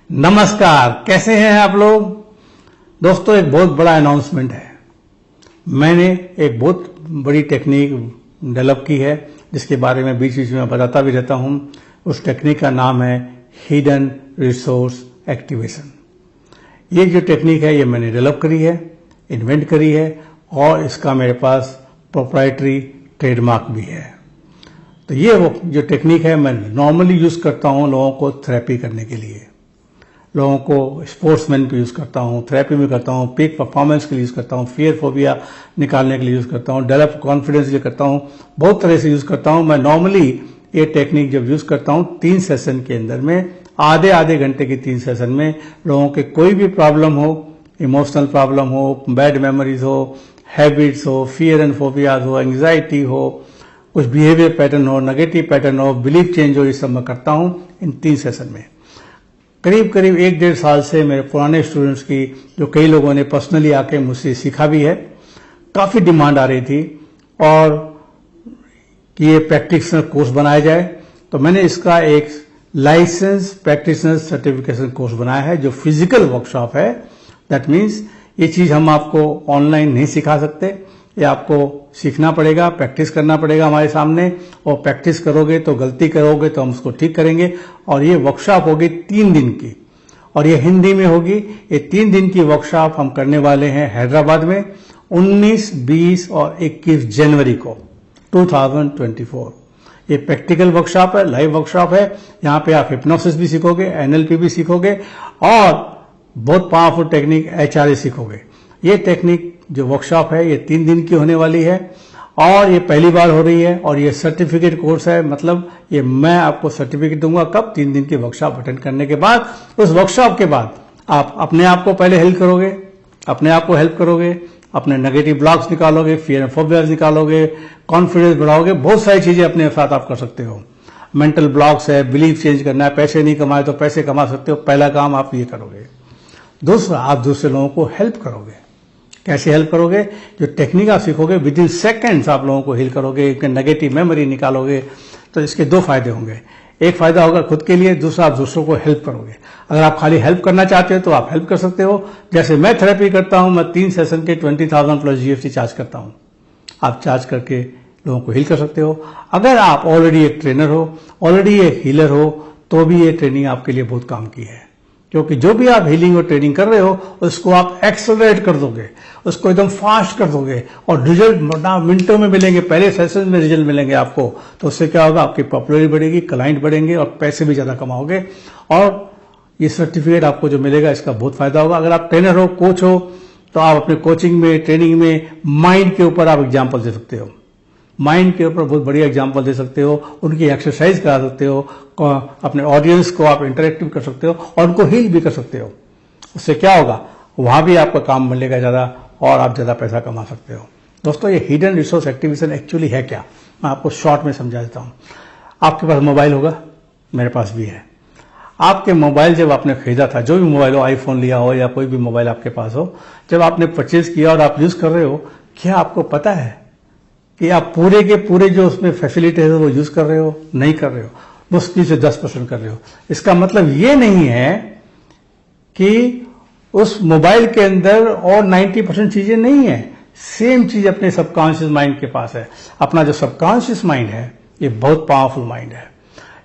नमस्कार, कैसे हैं आप लोग। दोस्तों, एक बहुत बड़ा अनाउंसमेंट है। मैंने एक बहुत बड़ी टेक्निक डेवलप की है जिसके बारे में बीच बीच में बताता भी रहता हूं। उस टेक्निक का नाम है हिडन रिसोर्स एक्टिवेशन। ये जो टेक्निक है ये मैंने डेवलप करी है, इन्वेंट करी है और इसका मेरे पास प्रोप्राइटरी ट्रेडमार्क भी है। तो ये वो जो टेक्निक है मैं नॉर्मली यूज करता हूं लोगों को थेरेपी करने के लिए, लोगों को स्पोर्ट्समैन पे यूज करता हूं, थेरेपी में करता हूं, पीक परफॉर्मेंस के लिए यूज करता हूं, फियर फोबिया निकालने के लिए यूज करता हूं, डेवलप कॉन्फिडेंस के लिए करता हूं, बहुत तरह से यूज करता हूं। मैं नॉर्मली ये टेक्निक जब यूज करता हूं 3 सेशन के अंदर में, आधे घंटे की 3 सेशन में लोगों के कोई भी प्रॉब्लम हो, इमोशनल प्रॉब्लम हो, बैड मेमोरीज हो, हैबिट्स हो, फियर एंड फोबियाज हो, एंग्जाइटी हो, कुछ बिहेवियर पैटर्न हो, नेगेटिव पैटर्न हो, बिलीफ चेंज हो, ये सब मैं करता हूं इन 3 सेशन में। करीब 1-1.5 साल से मेरे पुराने स्टूडेंट्स की जो कई लोगों ने पर्सनली आके मुझसे सीखा भी है, काफी डिमांड आ रही थी और कि ये प्रैक्टिशनर कोर्स बनाया जाए। तो मैंने इसका एक लाइसेंस प्रैक्टिशनर सर्टिफिकेशन कोर्स बनाया है जो फिजिकल वर्कशॉप है। दैट मीन्स ये चीज हम आपको ऑनलाइन नहीं सिखा सकते, ये आपको सीखना पड़ेगा, प्रैक्टिस करना पड़ेगा हमारे सामने, और प्रैक्टिस करोगे तो गलती करोगे तो हम उसको ठीक करेंगे। और ये वर्कशॉप होगी 3 दिन की और ये हिंदी में होगी। ये 3 दिन की वर्कशॉप हम करने वाले हैं हैदराबाद में 19, 20 और 21 जनवरी को 2024। ये प्रैक्टिकल वर्कशॉप है, लाइव वर्कशॉप है। यहाँ पे आप हिप्नोसिस भी सीखोगे, एनएलपी भी सीखोगे और बहुत पावरफुल टेक्निक HRA सीखोगे। ये टेक्निक जो वर्कशॉप है ये 3 दिन की होने वाली है और ये पहली बार हो रही है और ये सर्टिफिकेट कोर्स है। मतलब ये मैं आपको सर्टिफिकेट दूंगा कब? 3 दिन की वर्कशॉप अटेंड करने के बाद। उस वर्कशॉप के बाद आप अपने आप को पहले हेल्प करोगे, अपने नेगेटिव ब्लॉक्स निकालोगे, फियर एंड फोबियाज निकालोगे, कॉन्फिडेंस बढ़ाओगे, बहुत सारी चीजें अपने साथ आप कर सकते हो। मेंटल ब्लॉक्स है, बिलीफ चेंज करना है, पैसे नहीं कमाए तो पैसे कमा सकते हो, पहला काम आप ये करोगे। दूसरा, आप दूसरे लोगों को हेल्प करोगे। कैसे हेल्प करोगे? जो टेक्निक आप सीखोगे विद इन सेकेंड्स आप लोगों को हेल्प करोगे, एक नेगेटिव मेमोरी निकालोगे। तो इसके 2 फायदे होंगे, एक फायदा होगा खुद के लिए, दूसरा आप दूसरों को हेल्प करोगे। अगर आप खाली हेल्प करना चाहते हो तो आप हेल्प कर सकते हो। जैसे मैं थेरेपी करता हूं, मैं 3 सेशन के 20,000 प्लस GST चार्ज करता हूं। आप चार्ज करके लोगों को हील कर सकते हो। अगर आप ऑलरेडी एक ट्रेनर हो, ऑलरेडी एक हीलर हो, तो भी ये ट्रेनिंग आपके लिए बहुत काम की है, क्योंकि जो भी आप हीलिंग और ट्रेनिंग कर रहे हो उसको आप एक्सेलरेट कर दोगे, उसको एकदम फास्ट कर दोगे और रिजल्ट मिनटों में मिलेंगे। पहले सेशन में रिजल्ट मिलेंगे आपको। तो उससे क्या होगा? आपकी पॉपुलरिटी बढ़ेगी, क्लाइंट बढ़ेंगे और पैसे भी ज्यादा कमाओगे। और ये सर्टिफिकेट आपको जो मिलेगा इसका बहुत फायदा होगा। अगर आप ट्रेनर हो, कोच हो, तो आप अपने कोचिंग में, ट्रेनिंग में माइंड के ऊपर आप एग्जाम्पल दे सकते हो, माइंड के ऊपर बहुत बढ़िया एग्जाम्पल दे सकते हो, उनकी एक्सरसाइज करा सकते हो, अपने ऑडियंस को आप इंटरेक्टिव कर सकते हो और उनको हील भी कर सकते हो। उससे क्या होगा? वहां भी आपका काम मिलेगा ज्यादा और आप ज्यादा पैसा कमा सकते हो। दोस्तों, ये हिडन रिसोर्स एक्टिवेशन एक्चुअली है क्या, मैं आपको शॉर्ट में समझा देता हूं। आपके पास मोबाइल होगा, मेरे पास भी है। आपके मोबाइल जब आपने खरीदा था, जो भी मोबाइल हो, आईफोन लिया हो या कोई भी मोबाइल आपके पास हो, जब आपने परचेज किया और आप यूज कर रहे हो, क्या आपको पता है कि आप पूरे के पूरे जो उसमें फैसिलिटी है वो यूज कर रहे हो? नहीं कर रहे हो, मुश्किल से 10% कर रहे हो। इसका मतलब ये नहीं है कि उस मोबाइल के अंदर और 90% चीजें नहीं है। सेम चीज अपने सबकॉन्शियस माइंड के पास है। अपना जो सबकॉन्शियस माइंड है ये बहुत पावरफुल माइंड है।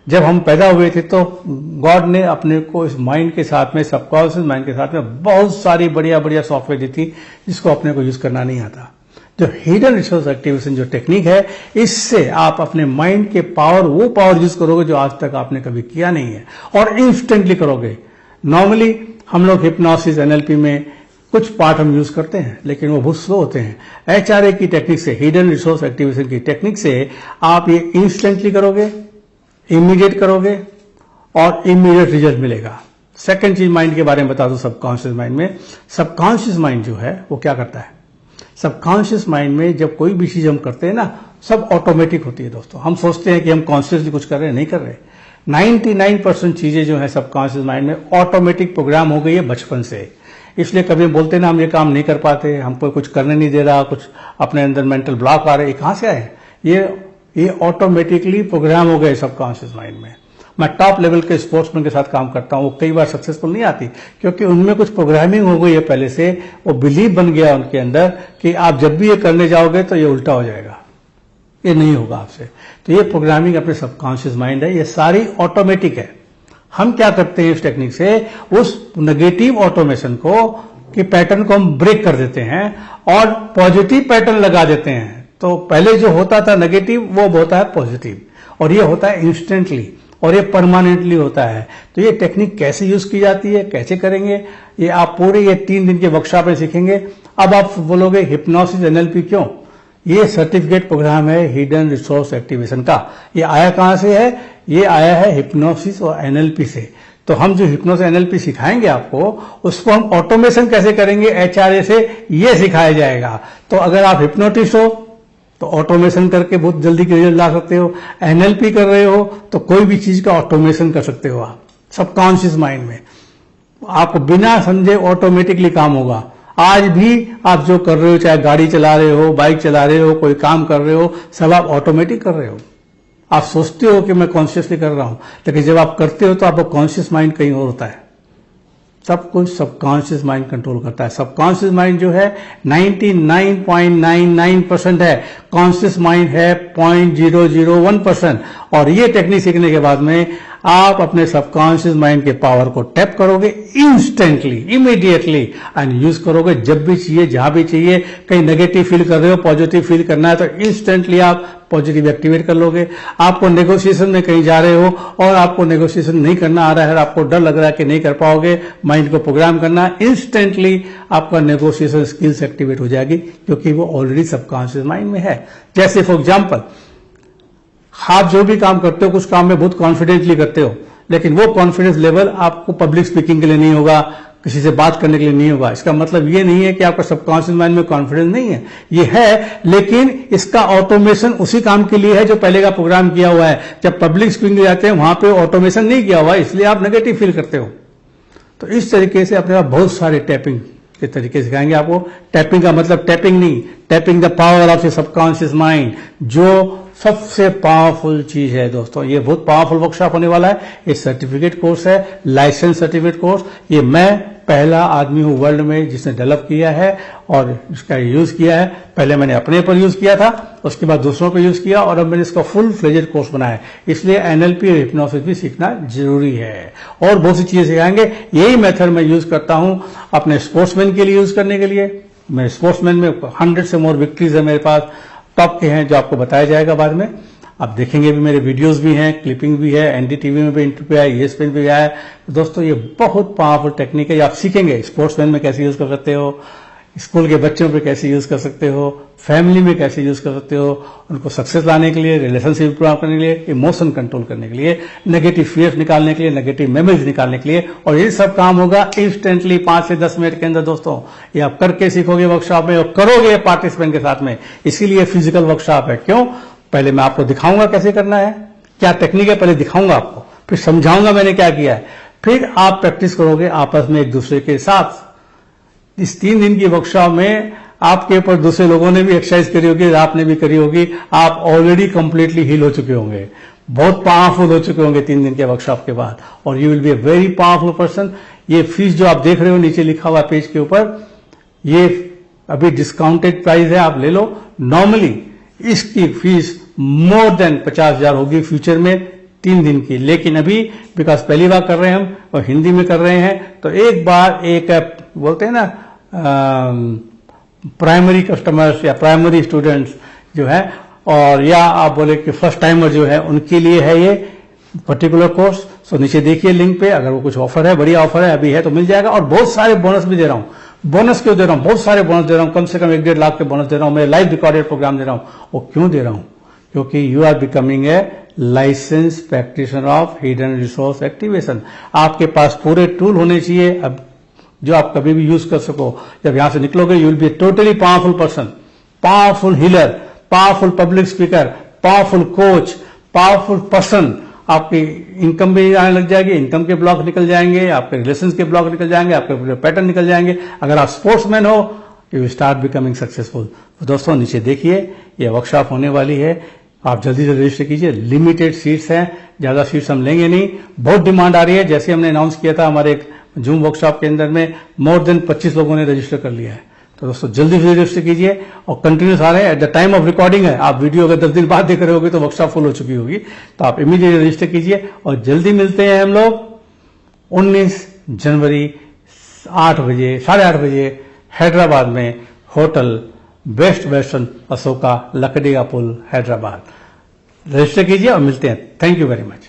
जब हम पैदा हुए थे तो गॉड ने अपने को इस माइंड के साथ में, सबकॉन्शियस माइंड के साथ में बहुत सारी बढ़िया सॉफ्टवेयर दी थी जिसको अपने को यूज करना नहीं आता। जो हिडन रिसोर्स एक्टिवेशन जो टेक्निक है, इससे आप अपने माइंड के पावर, वो पावर यूज करोगे जो आज तक आपने कभी किया नहीं है और इंस्टेंटली करोगे। नॉर्मली हम लोग हिप्नोसिस, NLP में कुछ पार्ट हम यूज करते हैं लेकिन वो बहुत स्लो होते हैं। HRA की टेक्निक से, हिडन रिसोर्स एक्टिवेशन की टेक्निक से आप ये इंस्टेंटली करोगे, इमीडिएट करोगे और इमीडिएट रिजल्ट मिलेगा। सेकंड चीज माइंड के बारे में बता दूं, सबकॉन्शियस माइंड में, सबकॉन्शियस माइंड जो है वो क्या करता है? सबकॉन्शियस माइंड में जब कोई भी चीज हम करते हैं ना, सब ऑटोमेटिक होती है। दोस्तों, हम सोचते हैं कि हम कॉन्शियसली कुछ कर रहे हैं, नहीं कर रहे। 99% चीजें जो है सबकॉन्शियस माइंड में ऑटोमेटिक प्रोग्राम हो गई है बचपन से। इसलिए कभी बोलते ना हम ये काम नहीं कर पाते, हमको कुछ करने नहीं दे रहा, कुछ अपने अंदर मेंटल ब्लॉक आ रहे, कहां से आए? ये ऑटोमेटिकली प्रोग्राम हो गए सबकॉन्शियस माइंड में। मैं टॉप लेवल के स्पोर्ट्समैन के साथ काम करता हूं, वो कई बार सक्सेसफुल नहीं आती क्योंकि उनमें कुछ प्रोग्रामिंग हो गई है पहले से, वो बिलीव बन गया उनके अंदर कि आप जब भी ये करने जाओगे तो ये उल्टा हो जाएगा, ये नहीं होगा आपसे। तो ये प्रोग्रामिंग अपने सबकॉन्शियस माइंड है, ये सारी ऑटोमेटिक है। हम क्या करते हैं इस टेक्निक से, उस नेगेटिव ऑटोमेशन को कि पैटर्न को हम ब्रेक कर देते हैं और पॉजिटिव पैटर्न लगा देते हैं। तो पहले जो होता था नेगेटिव वो होता है पॉजिटिव, और ये होता है इंस्टेंटली और ये परमानेंटली होता है। तो ये टेक्निक कैसे यूज की जाती है, कैसे करेंगे, ये आप पूरे ये 3 दिन के वर्कशॉप में सीखेंगे। अब आप बोलोगे हिप्नोसिस एनएलपी क्यों? ये सर्टिफिकेट प्रोग्राम है हिडन रिसोर्स एक्टिवेशन का। ये आया कहां से है? ये आया है हिप्नोसिस और एनएलपी से। तो हम जो हिप्नोसिस एनएलपी सिखाएंगे आपको, उसको हम ऑटोमेशन कैसे करेंगे एचआरए से, ये सिखाया जाएगा। तो अगर आप हिप्नोटिस्ट हो तो ऑटोमेशन करके बहुत जल्दी के रिजल्ट ला सकते हो, एनएलपी कर रहे हो तो कोई भी चीज का ऑटोमेशन कर सकते हो आप सबकॉन्शियस माइंड में, आपको बिना समझे ऑटोमेटिकली काम होगा। आज भी आप जो कर रहे हो, चाहे गाड़ी चला रहे हो, बाइक चला रहे हो, कोई काम कर रहे हो, सब आप ऑटोमेटिक कर रहे हो। आप सोचते हो कि मैं कॉन्शियसली कर रहा हूं, लेकिन जब आप करते हो तो आपका कॉन्शियस माइंड कहीं और होता है। सब कुछ सबकॉन्शियस माइंड कंट्रोल करता है। सबकॉन्शियस माइंड जो है 99.99% है, कॉन्शियस माइंड है 0.001%। और ये टेक्निक सीखने के बाद में आप अपने सबकॉन्शियस माइंड के पावर को टैप करोगे इंस्टेंटली, इमीडिएटली, एंड यूज करोगे जब भी चाहिए, जहां भी चाहिए। कहीं नेगेटिव फील कर रहे हो, पॉजिटिव फील करना है तो इंस्टेंटली आप पॉजिटिव एक्टिवेट कर लोगे। आपको नेगोशिएशन में कहीं जा रहे हो और आपको नेगोशिएशन नहीं करना आ रहा है, आपको डर लग रहा है कि नहीं कर पाओगे, माइंड को प्रोग्राम करना, इंस्टेंटली आपका नेगोशिएशन स्किल्स एक्टिवेट हो जाएगी क्योंकि वो ऑलरेडी सबकॉन्शियस माइंड में है। जैसे फॉर एग्जाम्पल, आप जो भी काम करते हो, कुछ काम में बहुत कॉन्फिडेंटली करते हो, लेकिन वो कॉन्फिडेंस लेवल आपको पब्लिक स्पीकिंग के लिए नहीं होगा, किसी से बात करने के लिए नहीं होगा। इसका मतलब ये नहीं है कि आपका सबकॉन्शियस माइंड में कॉन्फिडेंस नहीं है, ये है, लेकिन इसका ऑटोमेशन उसी काम के लिए है जो पहले का प्रोग्राम किया हुआ है। जब पब्लिक स्पीकिंग जाते हैं वहां पे ऑटोमेशन नहीं किया हुआ है, इसलिए आप नेगेटिव फील करते हो। तो इस तरीके से अपने पास बहुत सारे टैपिंग के तरीके सिखाएंगे आपको। टैपिंग का मतलब टैपिंग नहीं, tapping the power of your subconscious mind, जो सबसे पावरफुल चीज है दोस्तों। ये बहुत पावरफुल वर्कशॉप होने वाला है। ये सर्टिफिकेट कोर्स है, लाइसेंस सर्टिफिकेट कोर्स। ये मैं पहला आदमी हूं वर्ल्ड में जिसने डेवलप किया है और इसका यूज किया है। पहले मैंने अपने पर यूज किया था, उसके बाद दूसरों पर यूज किया, और अब मैंने इसका फुल फ्लेजेड कोर्स बनाया है। इसलिए एनएलपी और हिप्नोसिस भी सीखना जरूरी है और बहुत सी चीजें सिखाएंगे। यही मेथड मैं यूज करता हूं अपने स्पोर्ट्समैन के लिए यूज करने के लिए। मैं स्पोर्ट्समैन में 100 से मोर विक्ट्रीज है मेरे पास, टॉप के हैं, जो आपको बताया जाएगा बाद में। आप देखेंगे भी, मेरे वीडियोस भी हैं, क्लिपिंग भी है, एनडीटीवी में भी इंटरव्यू आया, ESPN भी आया है। दोस्तों ये बहुत पावरफुल टेक्निक है, ये आप सीखेंगे। स्पोर्ट्समैन में कैसे यूज कर सकते हो, स्कूल के बच्चों पे कैसे यूज कर सकते हो, फैमिली में कैसे यूज कर सकते हो, उनको सक्सेस लाने के लिए, रिलेशनशिप इंप्रूव करने के लिए, इमोशन कंट्रोल करने के लिए, नेगेटिव फियर्स निकालने के लिए, नेगेटिव मेमोरीज निकालने के लिए। और ये सब काम होगा इंस्टेंटली 5 से 10 मिनट के अंदर। दोस्तों ये आप करके सीखोगे वर्कशॉप में और करोगे पार्टिसिपेंट के साथ में, इसीलिए फिजिकल वर्कशॉप है। क्यों? पहले मैं आपको दिखाऊंगा कैसे करना है, क्या टेक्निक है, पहले दिखाऊंगा आपको, फिर समझाऊंगा मैंने क्या किया है, फिर आप प्रैक्टिस करोगे आपस में एक दूसरे के साथ। इस 3 दिन की वर्कशॉप में आपके ऊपर दूसरे लोगों ने भी एक्सरसाइज करी होगी, आपने भी करी होगी, आप ऑलरेडी कंप्लीटली हील हो चुके होंगे, बहुत पावरफुल हो चुके होंगे 3 दिन के वर्कशॉप के बाद, और you will be a very powerful person. ये फीस जो आप देख रहे हो नीचे लिखा हुआ पेज के ऊपर, ये अभी डिस्काउंटेड प्राइस है, आप ले लो। नॉर्मली इसकी फीस मोर देन 50,000 होगी फ्यूचर में 3 दिन की, लेकिन अभी बिकॉज पहली बार कर रहे हैं हम और हिंदी में कर रहे हैं, तो एक बार एक बोलते हैं ना प्राइमरी कस्टमर्स या प्राइमरी स्टूडेंट्स जो है, और या आप बोले कि फर्स्ट टाइमर जो है, उनके लिए है ये पर्टिकुलर कोर्स। सो नीचे देखिए लिंक पे, अगर वो कुछ ऑफर है, बढ़िया ऑफर है, अभी है तो मिल जाएगा। और बहुत सारे बोनस भी दे रहा हूं। बोनस क्यों दे रहा हूं? बहुत सारे बोनस दे रहा हूं, कम से कम 1-1.5 लाख के बोनस दे रहा हूं, मैं लाइव रिकॉर्डेड प्रोग्राम दे रहा हूं। वो क्यों दे रहा हूं? क्योंकि you are becoming a licence practitioner of hidden resource activation. आपके पास पूरे टूल होने चाहिए अब जो आप कभी भी यूज कर सको। जब यहां से निकलोगे you will be totally powerful person, powerful healer, powerful public speaker, powerful coach, powerful person. आपकी इनकम भी आने लग जाएगी, इनकम के ब्लॉक निकल जाएंगे, आपके रिलेशंस के ब्लॉक निकल जाएंगे, आपके पैटर्न निकल जाएंगे। अगर आप स्पोर्ट्समैन हो, यू स्टार्ट बिकमिंग सक्सेसफुल। तो दोस्तों नीचे देखिए, ये वर्कशॉप होने वाली है आप जल्दी से रजिस्टर कीजिए। लिमिटेड सीट्स हैं, ज्यादा सीट्स हम लेंगे नहीं। बहुत डिमांड आ रही है, जैसे हमने अनाउंस किया था हमारे एक जूम वर्कशॉप के अंदर में मोर देन 25 लोगों ने रजिस्टर कर लिया है। तो दोस्तों जल्दी से रजिस्टर कीजिए और कंटिन्यूस आ रहे हैं। At the time of recording है, आप वीडियो अगर 10 दिन बाद देख रहे होगे तो वर्कशॉप फुल हो चुकी होगी, तो आप इमीडिएटली रजिस्टर कीजिए। और जल्दी मिलते हैं हम लोग 19 जनवरी 8 बजे 8:30 बजे हैदराबाद में होटल बेस्ट वेस्टर्न अशोका, लकड़ी का पुल, हैदराबाद। रजिस्टर कीजिए और मिलते हैं। Thank you very much.